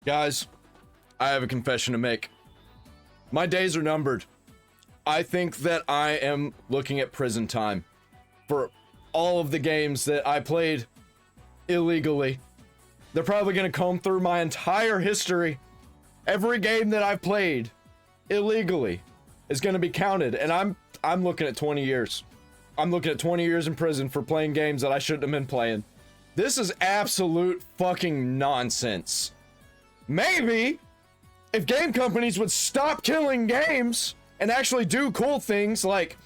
Guys, I have a confession to make. My days are numbered. I think that I am looking at prison time for all of the games that I played illegally. They're probably gonna comb through my entire history. Every game that I've played illegally is gonna be counted, and I'm looking at 20 years. I'm looking at 20 years in prison for playing games that I shouldn't have been playing. This is absolute fucking nonsense. Maybe if game companies would stop killing games and actually do cool things like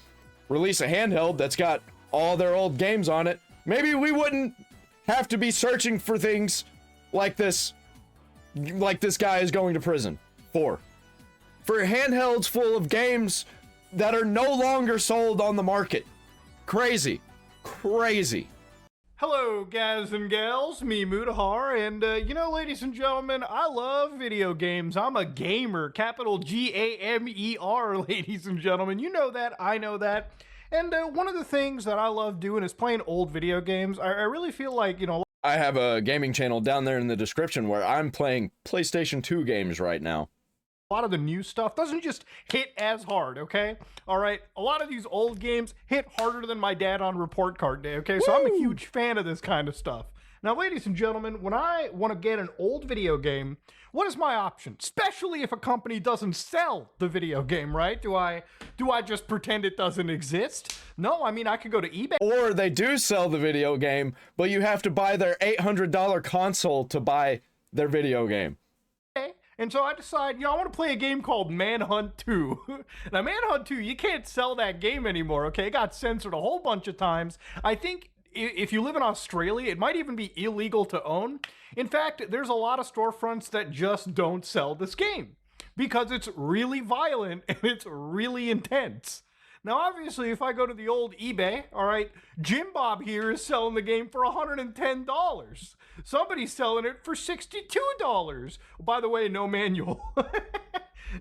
release a handheld that's got all their old games on it, maybe we wouldn't have to be searching for things like this guy is going to prison for handhelds full of games that are no longer sold on the market. Crazy. Hello, guys and gals, me Mutahar, and you know, ladies and gentlemen, I love video games. I'm a gamer, capital G-A-M-E-R, ladies and gentlemen. You know that, I know that. And one of the things that I love doing is playing old video games. I really feel like, you know, I have a gaming channel down there in the description where I'm playing PlayStation 2 games right now. a lot of the new stuff doesn't just hit as hard, okay? All right, a lot of these old games hit harder than my dad on report card day, okay? So I'm a huge fan of this kind of stuff. Now, ladies and gentlemen, when I want to get an old video game, what is my option? Especially if a company doesn't sell the video game, right? Do I just pretend it doesn't exist? No, I mean, I could go to eBay. Or they do sell the video game, but you have to buy their $800 console to buy their video game. And so I decide, you know, I want to play a game called Manhunt 2. Now, Manhunt 2, you can't sell that game anymore, okay? It got censored a whole bunch of times. I think if you live in Australia, it might even be illegal to own. In fact, there's a lot of storefronts that just don't sell this game because it's really violent and it's really intense. Now, obviously, if I go to the old eBay, all right, Jim Bob here is selling the game for $110. Somebody's selling it for $62. By the way, no manual.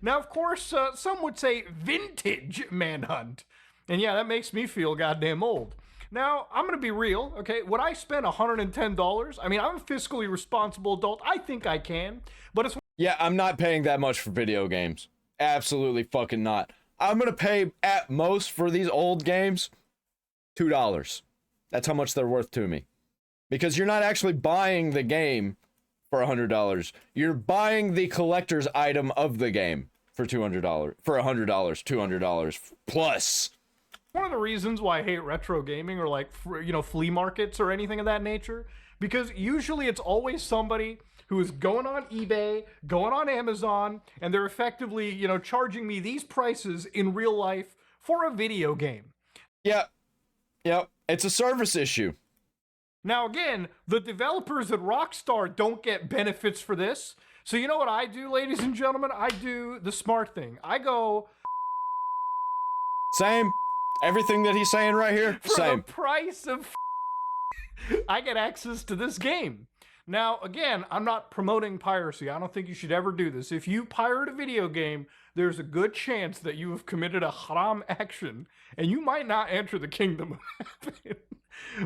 Now, of course, some would say vintage Manhunt. And yeah, that makes me feel goddamn old. Now, I'm going to be real, okay? Would I spend $110? I mean, I'm a fiscally responsible adult. I think I can, but it's... Yeah, I'm not paying that much for video games. Absolutely fucking not. I'm going to pay at most for these old games $2. That's how much they're worth to me. Because you're not actually buying the game for $100. You're buying the collector's item of the game for $200. For $100, $200 plus. One of the reasons why I hate retro gaming or like, you know, flea markets or anything of that nature, because usually it's always somebody who is going on eBay, going on Amazon, and they're effectively, you know, charging me these prices in real life for a video game. Yep. It's a service issue. Now, again, the developers at Rockstar don't get benefits for this. So you know what I do, ladies and gentlemen? I do the smart thing. I go... Same. Everything that he's saying right here, for same. the price of I get access to this game. Now, again, I'm not promoting piracy. I don't think you should ever do this. If you pirate a video game, there's a good chance that you have committed a haram action, and you might not enter the kingdom of heaven.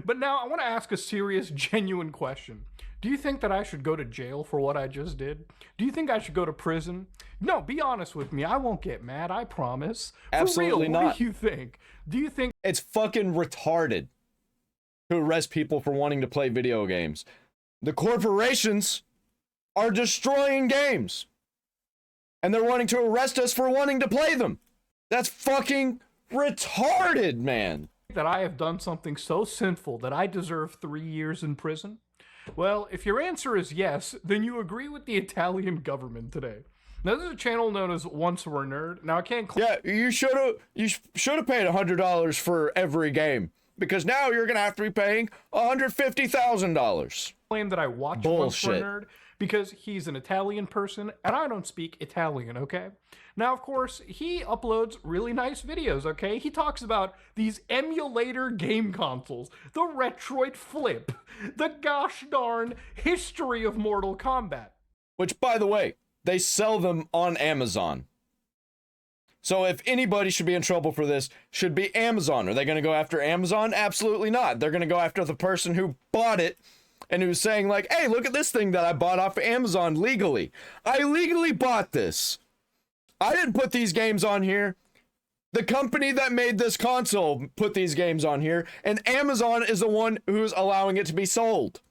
But now, I want to ask a serious, genuine question. Do you think that I should go to jail for what I just did? Do you think I should go to prison? No, be honest with me. I won't get mad, I promise. Absolutely for real, not. What do you think? Do you think... It's fucking retarded to arrest people for wanting to play video games. The corporations are destroying games. And they're wanting to arrest us for wanting to play them. That's fucking retarded, man. That I have done something so sinful that I deserve 3 years in prison? Well, if your answer is yes, then you agree with the Italian government today. Now, this is a channel known as Once We're Nerd. Now, I can't... Yeah, you should have paid $100 for every game. Because now you're going to have to be paying $150,000. Claim that I watch Once We're Nerd because he's an Italian person and I don't speak Italian, okay? Now, of course, he uploads really nice videos, okay? He talks about these emulator game consoles, the Retroid Flip, the gosh darn history of Mortal Kombat. Which, by the way, they sell them on Amazon. So if anybody should be in trouble for this, should be Amazon. Are they going to go after Amazon? Absolutely not. They're going to go after the person who bought it and he was saying like, hey, look at this thing that I bought off of Amazon legally. I legally bought this. I didn't put these games on here. The company that made this console put these games on here, and Amazon is the one who's allowing it to be sold.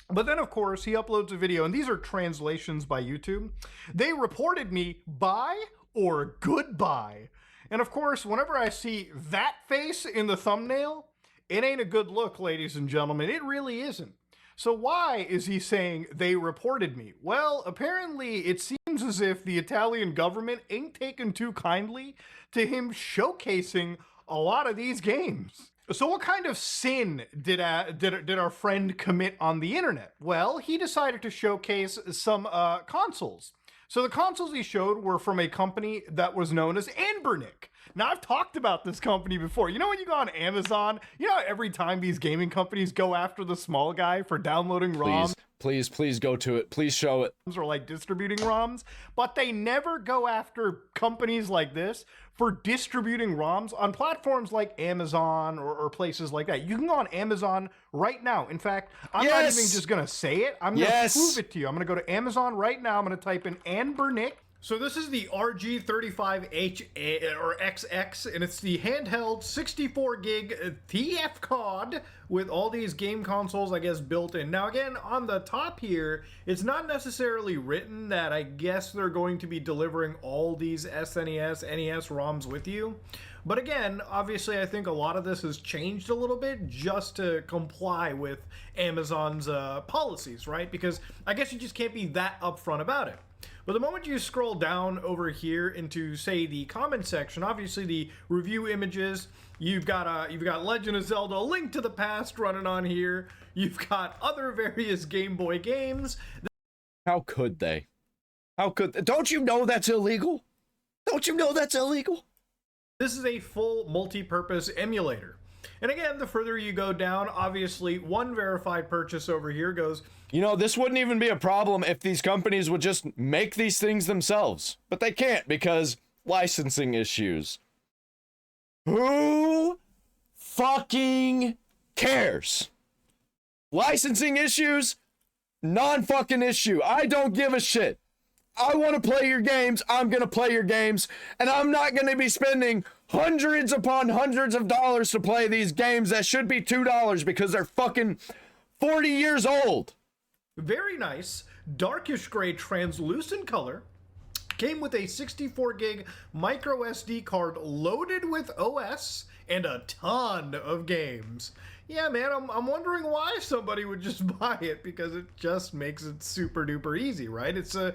But then, of course, he uploads a video, and these are translations by YouTube. They reported me buy or goodbye. And of course, whenever I see that face in the thumbnail, it ain't a good look, ladies and gentlemen. It really isn't. So why is he saying they reported me? Well, apparently it seems as if the Italian government ain't taken too kindly to him showcasing a lot of these games. So what kind of sin did our friend commit on the internet? Well, he decided to showcase some consoles. So the consoles he showed were from a company that was known as Anbernic. Now, I've talked about this company before. You know when you go on Amazon, you know every time these gaming companies go after the small guy for downloading ROMs? Please go to it. Please show it. Or like distributing ROMs, but they never go after companies like this for distributing ROMs on platforms like Amazon or places like that. You can go on Amazon right now. In fact, I'm not even just gonna say it. I'm gonna prove it to you. I'm gonna go to Amazon right now. I'm gonna type in Anbernic. So this is the RG35H or XX, and it's the handheld 64 gig TF card with all these game consoles, I guess, built in. Now again, on the top here, it's not necessarily written that I guess they're going to be delivering all these SNES, NES ROMs with you. But again, obviously I think a lot of this has changed a little bit just to comply with Amazon's policies, right? Because I guess you just can't be that upfront about it. But the moment you scroll down over here into, say, the comment section, obviously the review images, you've got Legend of Zelda: A Link to the Past running on here. You've got other various Game Boy games. How could they? How could? Don't you know that's illegal? Don't you know that's illegal? This is a full multi-purpose emulator. And again, the further you go down, obviously one verified purchase over here goes... You know, this wouldn't even be a problem if these companies would just make these things themselves. But they can't because licensing issues. Who fucking cares? Licensing issues? Non-fucking issue. I don't give a shit. I want to play your games. I'm going to play your games. And I'm not going to be spending hundreds upon hundreds of dollars to play these games that should be $2 because they're fucking 40 years old. Very nice, darkish gray translucent color. Came with a 64 gig micro SD card loaded with OS and a ton of games. Yeah, man, I'm wondering why somebody would just buy it, because it just makes it super duper easy, right? It's a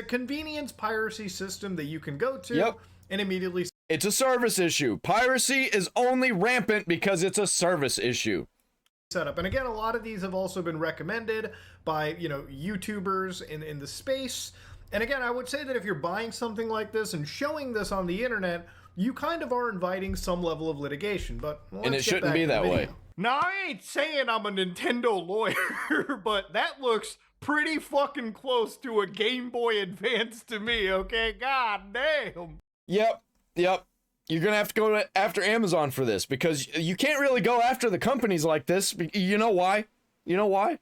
convenience piracy system that you can go to and immediately... It's a service issue. Piracy is only rampant because it's a service issue. Setup. And again, a lot of these have also been recommended by, you know, YouTubers in the space. And again, I would say that if you're buying something like this and showing this on the internet, you kind of are inviting some level of litigation, but and it shouldn't be that way. Now, I ain't saying I'm a Nintendo lawyer, but that looks pretty fucking close to a Game Boy Advance to me, okay? God damn. Yep. You're gonna have to go after Amazon for this, because you can't really go after the companies like this. You know why? You know why?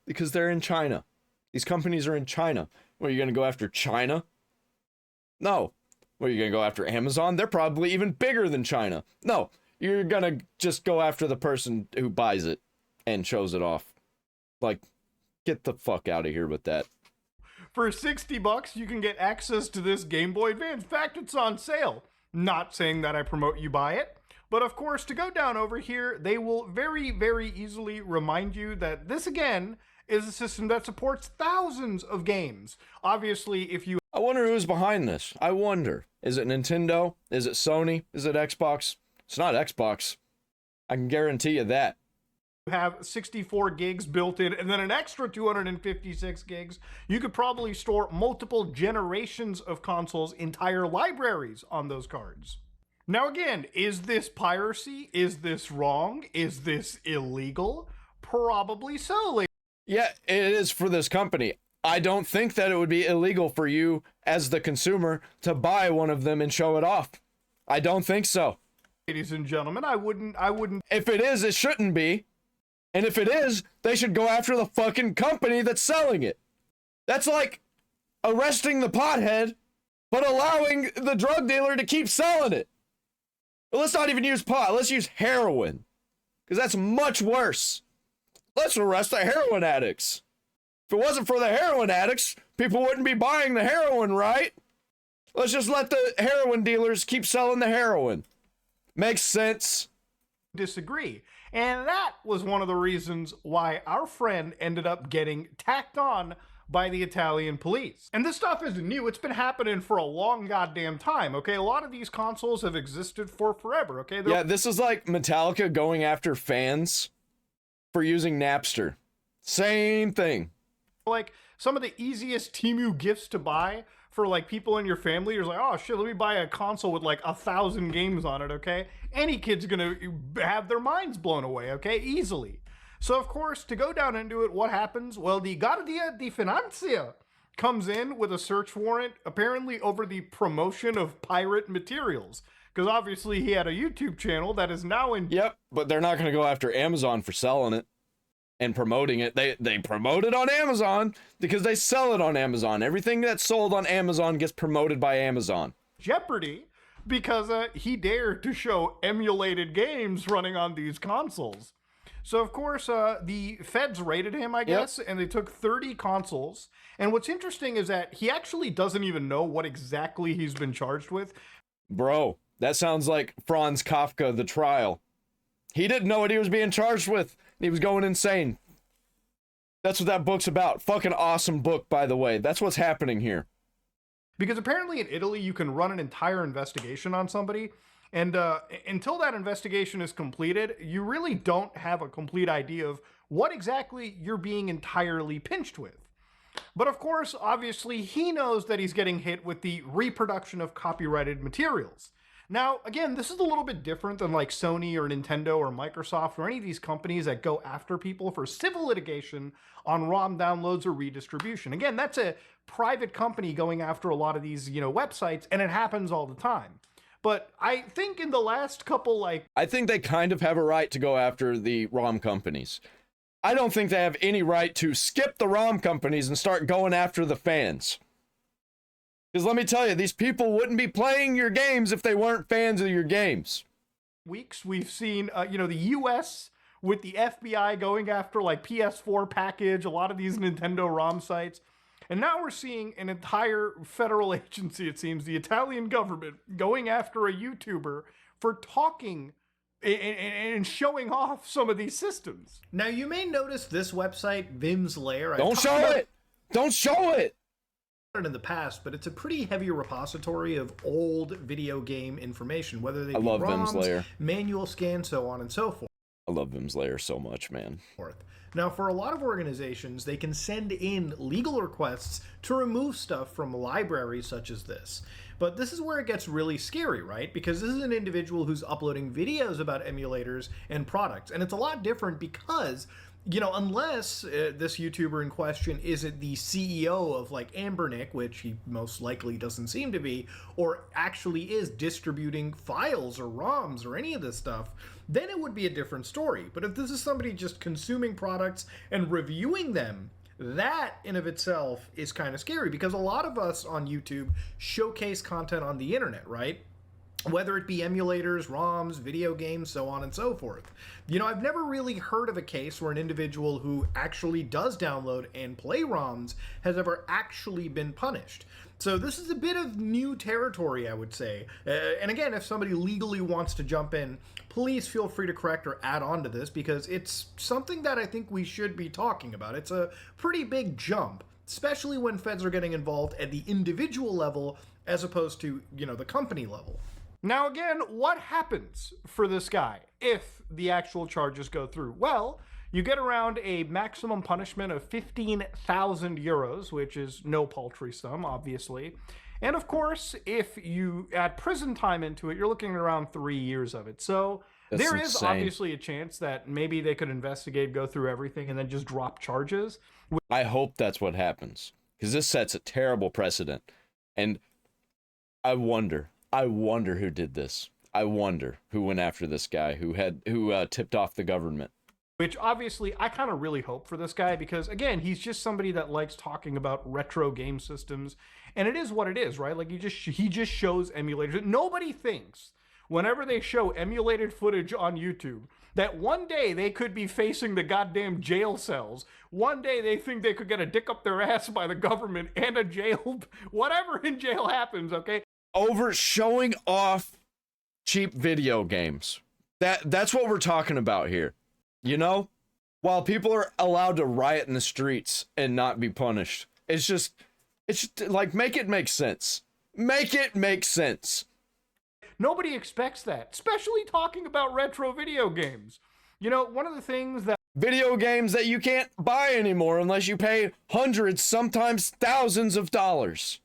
Because they're in China. These companies are in China. What, are you gonna go after China? No. What, are you gonna go after Amazon? They're probably even bigger than China. No. You're gonna just go after the person who buys it and shows it off. Like, get the fuck out of here with that. For $60, you can get access to this Game Boy Advance. In fact, it's on sale. Not saying that I promote you buy it, but of course, to go down over here, they will very, very easily remind you that this, again, is a system that supports thousands of games. Obviously, if you... I wonder who's behind this. I wonder. Is it Nintendo? Is it Sony? Is it Xbox? It's not Xbox. I can guarantee you that. Have 64 gigs built in and then an extra 256 gigs, you could probably store multiple generations of consoles, entire libraries on those cards. Now again, is this piracy? Is this wrong? Is this illegal? Probably so. Yeah, it is for this company. I don't think that it would be illegal for you as the consumer to buy one of them and show it off. I don't think so. Ladies and gentlemen, I wouldn't... If it is, it shouldn't be. And if it is, they should go after the fucking company that's selling it. That's like arresting the pothead, but allowing the drug dealer to keep selling it. Well, let's not even use pot. Let's use heroin, because that's much worse. Let's arrest the heroin addicts. If it wasn't for the heroin addicts, people wouldn't be buying the heroin, right? Let's just let the heroin dealers keep selling the heroin. Makes sense. Disagree. And that was one of the reasons why our friend ended up getting tacked on by the Italian police. And this stuff isn't new. It's been happening for a long goddamn time, okay? A lot of these consoles have existed for forever, okay? Yeah, this is like Metallica going after fans for using Napster. Same thing. Like, some of the easiest Temu gifts to buy for, like, people in your family. You're like, oh, shit, let me buy a console with, like, 1,000 games on it, okay? Any kid's gonna have their minds blown away, okay? Easily. So, of course, to go down into it, what happens? Well, the Guardia di Finanza comes in with a search warrant, apparently over the promotion of pirate materials. Because obviously he had a YouTube channel that is now in... Yep, but they're not going to go after Amazon for selling it and promoting it. They promote it on Amazon because they sell it on Amazon. Everything that's sold on Amazon gets promoted by Amazon. Jeopardy, because he dared to show emulated games running on these consoles. So, of course, the feds raided him, I guess, and they took 30 consoles. And what's interesting is that he actually doesn't even know what exactly he's been charged with. Bro, that sounds like Franz Kafka, The Trial. He didn't know what he was being charged with. He was going insane. That's what that book's about. Fucking awesome book, by the way. That's what's happening here. Because apparently in Italy, you can run an entire investigation on somebody. And until that investigation is completed, you really don't have a complete idea of what exactly you're being entirely pinched with. But of course, obviously, he knows that he's getting hit with the reproduction of copyrighted materials. Now, again, this is a little bit different than like Sony or Nintendo or Microsoft or any of these companies that go after people for civil litigation on ROM downloads or redistribution. Again, that's a private company going after a lot of these, websites, and it happens all the time. But I think in the last couple, I think they kind of have a right to go after the ROM companies. I don't think they have any right to skip the ROM companies and start going after the fans. Because let me tell you, these people wouldn't be playing your games if they weren't fans of your games. Weeks, we've seen, the US with the FBI going after, like, PS4 package, a lot of these Nintendo ROM sites. And now we're seeing an entire federal agency, it seems, the Italian government, going after a YouTuber for talking and showing off some of these systems. Now, you may notice this website, Vim's Lair. Don't show it! Don't show it! In the past, but it's a pretty heavy repository of old video game information, whether they be love ROMs, Vim's Lair. manual scans, so on and so forth. I love Vim's Lair so much, man. Now, for a lot of organizations, they can send in legal requests to remove stuff from libraries such as this. But this is where it gets really scary, right? Because this is an individual who's uploading videos about emulators and products. And it's a lot different because, unless this YouTuber in question isn't the CEO of, like, Ambernick, which he most likely doesn't seem to be, or actually is distributing files or ROMs or any of this stuff, then it would be a different story. But if this is somebody just consuming products and reviewing them, that in of itself is kind of scary, because a lot of us on YouTube showcase content on the internet, right? Whether it be emulators, ROMs, video games, so on and so forth. I've never really heard of a case where an individual who actually does download and play ROMs has ever actually been punished. So this is a bit of new territory, I would say. And again, if somebody legally wants to jump in, please feel free to correct or add on to this, because it's something that I think we should be talking about. It's a pretty big jump, especially when feds are getting involved at the individual level as opposed to, the company level. Now, again, what happens for this guy if the actual charges go through? Well, you get around a maximum punishment of 15,000 euros, which is no paltry sum, obviously. And of course, if you add prison time into it, you're looking at around 3 years of it. So there is obviously a chance that maybe they could investigate, go through everything, and then just drop charges. I hope that's what happens, because this sets a terrible precedent. And I wonder who did this. I wonder who went after this guy who tipped off the government. Which obviously I kind of really hope for this guy because, again, he's just somebody that likes talking about retro game systems, and it is what it is, right? Like he just shows emulators. Nobody thinks whenever they show emulated footage on YouTube that one day they could be facing the goddamn jail cells. One day they think they could get a dick up their ass by the government and a jail, whatever in jail happens, okay? Over showing off cheap video games. That's what we're talking about here. You know? While people are allowed to riot in the streets and not be punished. It's just like, make it make sense. Make it make sense. Nobody expects that, especially talking about retro video games. You know, one of the things that Video games that you can't buy anymore unless you pay hundreds, sometimes thousands of dollars.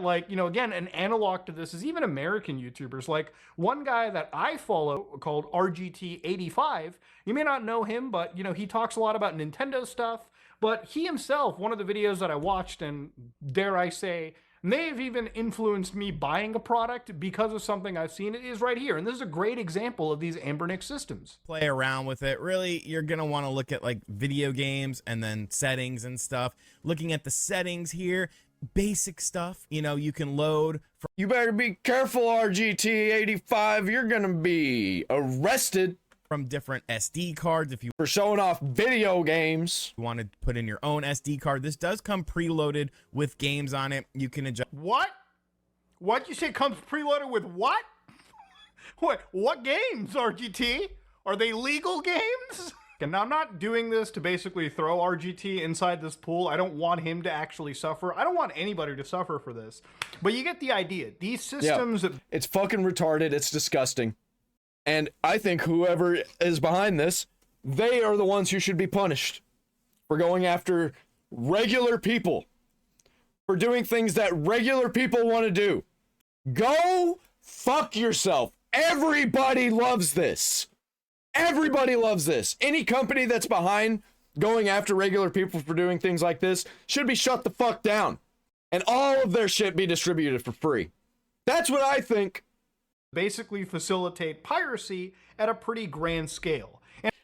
like, you know, again, an analog to this is even American YouTubers. Like one guy that I follow called RGT85. You may not know him, but you know, he talks a lot about Nintendo stuff. But he himself, one of the videos that I watched, and dare I say, may have even influenced me buying a product because of something I've seen, it is right here. And this is a great example of these Ambernic systems. Play around with it. Really, you're going to want to look at like video games and then settings and stuff. Looking at the settings here, basic stuff, you know, you can load. You better be careful, RGT85. You're going to be arrested From different SD cards if you for showing off video games. want to put in your own SD card. This does come preloaded with games on it. You can adjust. What? What you say comes preloaded with what? What games, RGT? Are they legal games? And now I'm not doing this to basically throw RGT inside this pool. I don't want him to actually suffer. I don't want anybody to suffer for this. But you get the idea. These systems... It's fucking retarded. It's disgusting. And I think whoever is behind this, they are the ones who should be punished for going after regular people, for doing things that regular people want to do. Go fuck yourself. Everybody loves this. Everybody loves this. Any company that's behind going after regular people for doing things like this should be shut the fuck down. And all of their shit be distributed for free. That's what I think. basically facilitate piracy at a pretty grand scale.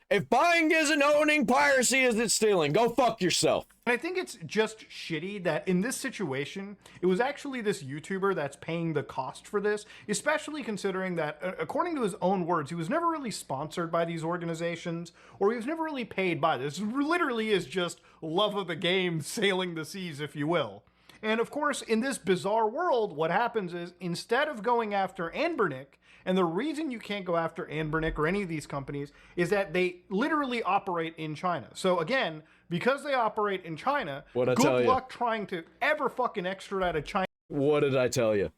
If buying isn't owning, piracy isn't stealing. Go fuck yourself. And I think it's just shitty that in this situation, it was actually this YouTuber that's paying the cost for this, especially considering that, according to his own words, he was never really sponsored by these organizations, or he was never really paid by this. It literally is just love of the game sailing the seas, if you will. And of course, in this bizarre world, what happens is, instead of going after Anbernic, and the reason you can't go after Anbernic or any of these companies is that they literally operate in China. So again, because they operate in China, good luck trying to ever fucking extradite a China. What did I tell you?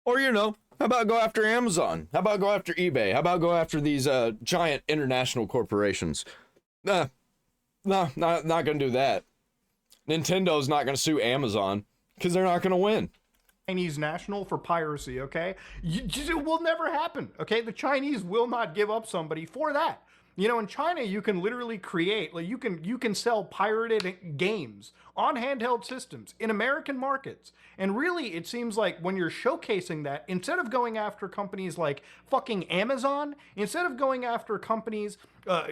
Or, you know, how about go after Amazon? How about go after eBay? How about go after these giant international corporations? Not gonna do that. Nintendo's not gonna sue Amazon because they're not gonna win. Chinese national for piracy, okay? It will never happen, okay? The Chinese will not give up somebody for that. You know, in China, you can literally create, like you can sell pirated games on handheld systems in American markets. And really, it seems like when you're showcasing that, instead of going after companies like fucking Amazon, instead of going after companies,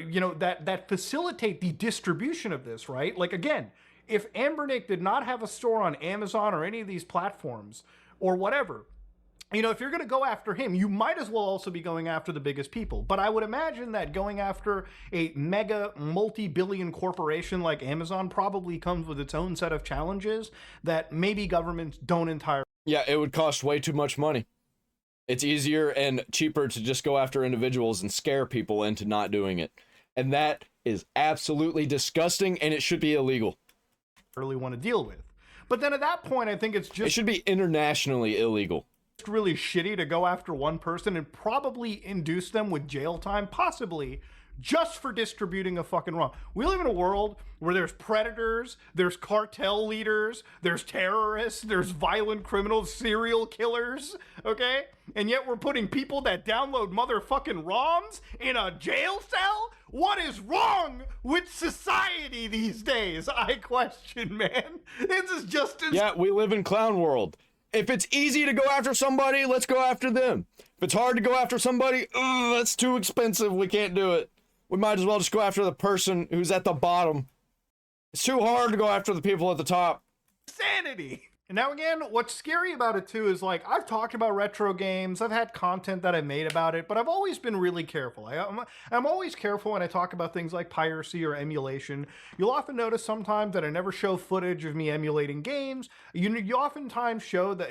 you know, that facilitate the distribution of this, right? Like, again, if Anbernic did not have a store on Amazon or any of these platforms or whatever, you know, if you're going to go after him, you might as well also be going after the biggest people. But I would imagine that going after a mega multi-billion corporation like Amazon probably comes with its own set of challenges that maybe governments don't entirely. Yeah, it would cost way too much money. It's easier and cheaper to just go after individuals and scare people into not doing it. And that is absolutely disgusting, and it should be illegal. Really want to deal with. But then at that point, I think it's just... It should be internationally illegal. It's really shitty to go after one person and probably induce them with jail time, possibly, just for distributing a fucking ROM. We live in a world where there's predators, there's cartel leaders, there's terrorists, there's violent criminals, serial killers, okay? And yet we're putting people that download motherfucking ROMs in a jail cell? What is wrong with society these days? I question, man. This is just as... Yeah, we live in clown world. If it's easy to go after somebody, let's go after them. If it's hard to go after somebody, that's too expensive. We can't do it. we might as well just go after the person who's at the bottom. It's too hard to go after the people at the top. Sanity. And now again, what's scary about it too is like, I've talked about retro games, I've had content that I've made about it, but I've always been really careful. I'm always careful when I talk about things like piracy or emulation. You'll often notice sometimes that I never show footage of me emulating games. You oftentimes show that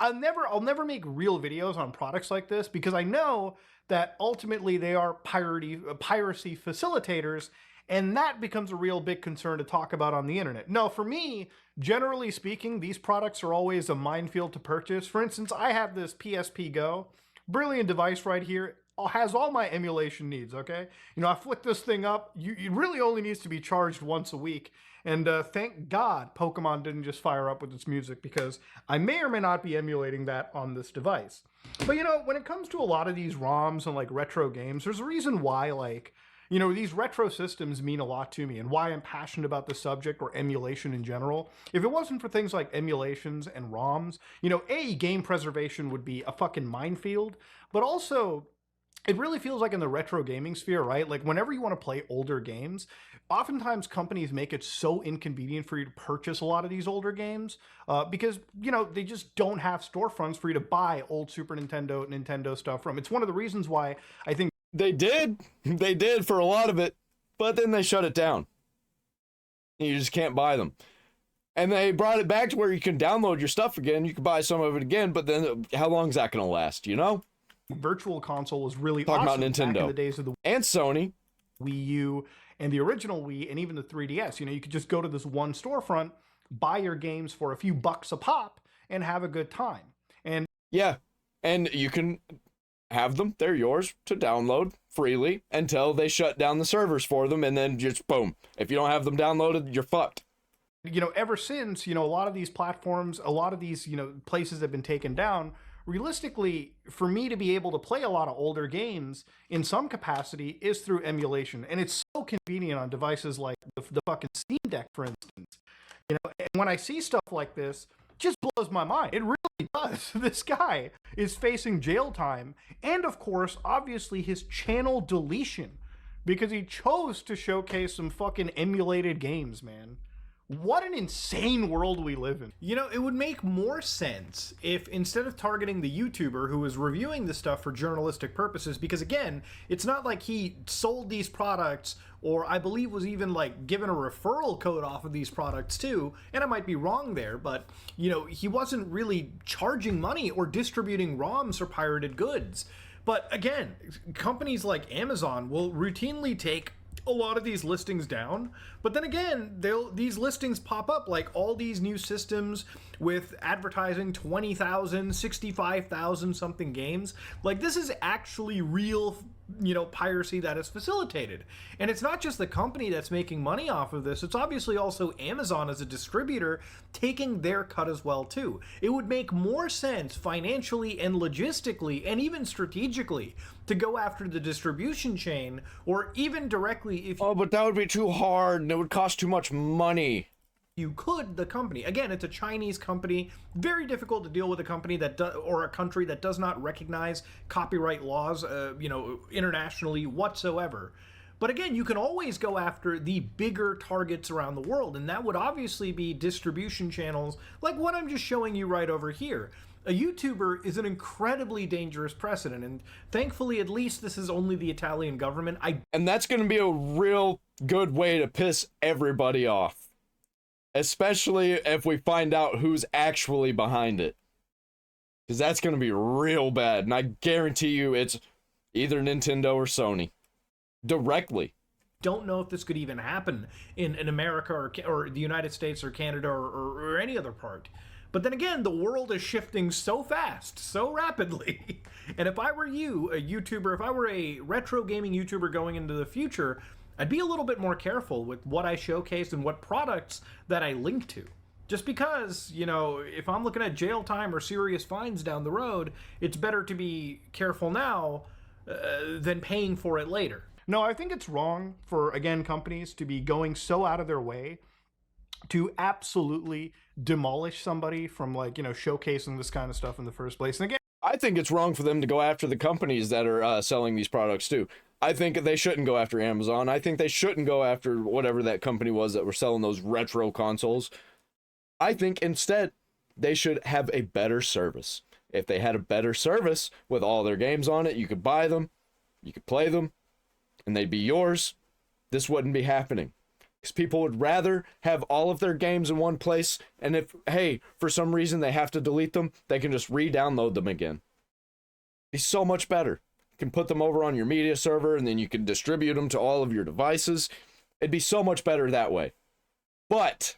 I'll never make real videos on products like this, because I know that ultimately they are piracy facilitators, and that becomes a real big concern to talk about on the internet. No, for me, generally speaking, these products are always a minefield to purchase. For instance, I have this PSP Go, brilliant device right here. It has all my emulation needs, okay? You know, I flick this thing up. It really only needs to be charged once a week. And thank God Pokemon didn't just fire up with its music, because I may or may not be emulating that on this device. But you know, when it comes to a lot of these ROMs and like retro games, there's a reason why, like, you know, these retro systems mean a lot to me, and why I'm passionate about the subject, or emulation in general. If it wasn't for things like emulations and ROMs, you know, game preservation would be a fucking minefield, but also it really feels like in the retro gaming sphere, right? Like whenever you want to play older games, oftentimes companies make it so inconvenient for you to purchase a lot of these older games because, you know, they just don't have storefronts for you to buy old Super Nintendo stuff from. It's one of the reasons why I think They did for a lot of it, but then they shut it down. You just can't buy them. And they brought it back to where you can download your stuff again. You can buy some of it again, but then how long is that going to last, you know? Virtual Console was really Talking awesome about Nintendo. back in the days of the And Sony. Wii U and the original Wii and even the 3DS. You know, you could just go to this one storefront, buy your games for a few bucks a pop, and have a good time. And yeah, and you can have them. They're yours to download freely until they shut down the servers for them, and then just boom. If you don't have them downloaded, you're fucked. You know, ever since, you know, a lot of these platforms, a lot of these, you know, places have been taken down. Realistically, for me to be able to play a lot of older games in some capacity is through emulation. And it's so convenient on devices like the fucking Steam Deck, for instance. You know, and when I see stuff like this, it just blows my mind. It really does. This guy is facing jail time. And of course, obviously his channel deletion, because he chose to showcase some fucking emulated games, man. What an insane world we live in. You know, it would make more sense if instead of targeting the YouTuber who was reviewing this stuff for journalistic purposes, because again, it's not like he sold these products, or I believe was even like given a referral code off of these products too, and I might be wrong there, but you know, he wasn't really charging money or distributing ROMs or pirated goods. But again, companies like Amazon will routinely take a lot of these listings down, but then again, these listings pop up like all these new systems with advertising 20,000, 65,000 something games. Like, this is actually real, you know, piracy that is facilitated. And it's not just the company that's making money off of this, it's obviously also Amazon as a distributor taking their cut as well too. It would make more sense financially and logistically and even strategically to go after the distribution chain, or even directly if Oh, but that would be too hard and it would cost too much money. you could, the company. Again, it's a Chinese company. Very difficult to deal with a company that or a country that does not recognize copyright laws, you know, internationally whatsoever. But again, you can always go after the bigger targets around the world, and that would obviously be distribution channels like what I'm just showing you right over here. A YouTuber is an incredibly dangerous precedent, and thankfully, at least this is only the Italian government. And that's going to be a real good way to piss everybody off. Especially if we find out who's actually behind it. Because that's going to be real bad. And I guarantee you it's either Nintendo or Sony. Directly. Don't know if this could even happen in America or the United States or Canada or any other part. But then again, the world is shifting so fast, so rapidly. And if I were you, a YouTuber, if I were a retro gaming YouTuber going into the future, I'd be a little bit more careful with what I showcase and what products that I link to. Just because, you know, if I'm looking at jail time or serious fines down the road, it's better to be careful now than paying for it later. No, I think it's wrong for, again, companies to be going so out of their way to absolutely demolish somebody from, like, you know, showcasing this kind of stuff in the first place. And again, I think it's wrong for them to go after the companies that are selling these products too. I think they shouldn't go after Amazon. I think they shouldn't go after whatever that company was that were selling those retro consoles. I think instead they should have a better service. If they had a better service with all their games on it, you could buy them, you could play them, and they'd be yours. This wouldn't be happening. Because people would rather have all of their games in one place, and if, hey, for some reason they have to delete them, they can just re-download them again. It's so much better. You can put them over on your media server, and then you can distribute them to all of your devices. It'd be so much better that way. But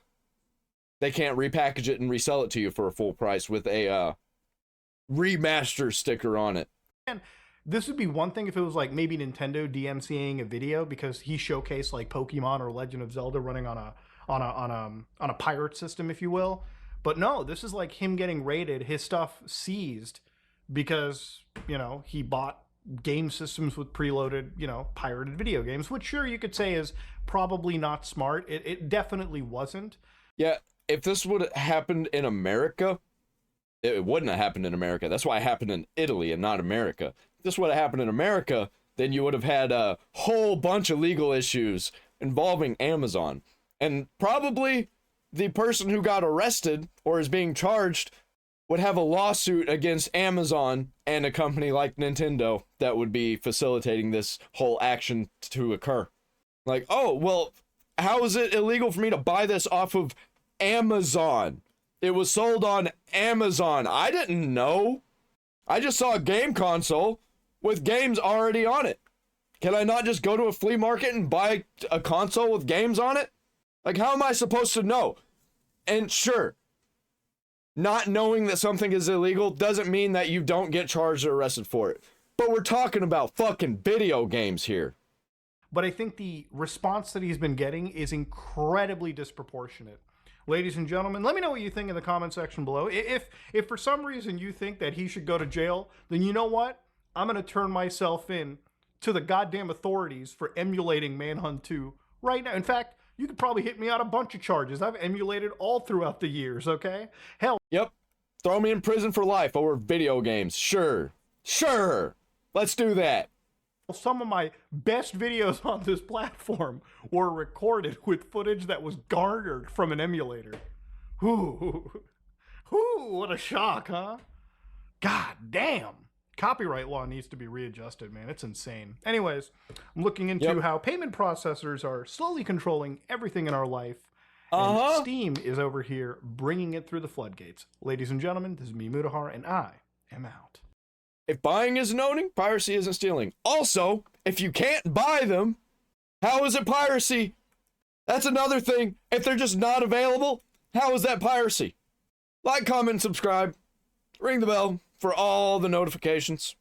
they can't repackage it and resell it to you for a full price with a remaster sticker on it. And this would be one thing if it was like maybe Nintendo DMCAing a video because he showcased like Pokemon or Legend of Zelda running on a pirate system, if you will. But no, this is like him getting raided, his stuff seized because, you know, he bought game systems with preloaded, you know, pirated video games, which sure you could say is probably not smart. It definitely wasn't. Yeah, if this would have happened in America, it wouldn't have happened in America. That's why it happened in Italy and not America. If this would have happened in America, then you would have had a whole bunch of legal issues involving Amazon. And probably the person who got arrested or is being charged would have a lawsuit against Amazon and a company like Nintendo that would be facilitating this whole action to occur. Like, oh, well, how is it illegal for me to buy this off of Amazon? It was sold on Amazon. I didn't know. I just saw a game console with games already on it. Can I not just go to a flea market and buy a console with games on it? Like, how am I supposed to know? And sure, not knowing that something is illegal doesn't mean that you don't get charged or arrested for it. But we're talking about fucking video games here. But I think the response that he's been getting is incredibly disproportionate. Ladies and gentlemen, let me know what you think in the comment section below. If for some reason you think that he should go to jail, then you know what? I'm going to turn myself in to the goddamn authorities for emulating Manhunt 2 right now. In fact, you could probably hit me out a bunch of charges. I've emulated all throughout the years, okay? Hell. Yep. Throw me in prison for life over video games. Sure. Sure. Let's do that. Some of my best videos on this platform were recorded with footage that was garnered from an emulator. Ooh, what a shock, huh? God damn. Copyright law needs to be readjusted, man. It's insane. Anyways, I'm looking into how payment processors are slowly controlling everything in our life. And Steam is over here bringing it through the floodgates. Ladies and gentlemen, this is me, Mutahar, and I am out. If buying isn't owning, piracy isn't stealing. Also, if you can't buy them, how is it piracy? That's another thing. If they're just not available, how is that piracy? Like, comment, subscribe, ring the bell for all the notifications.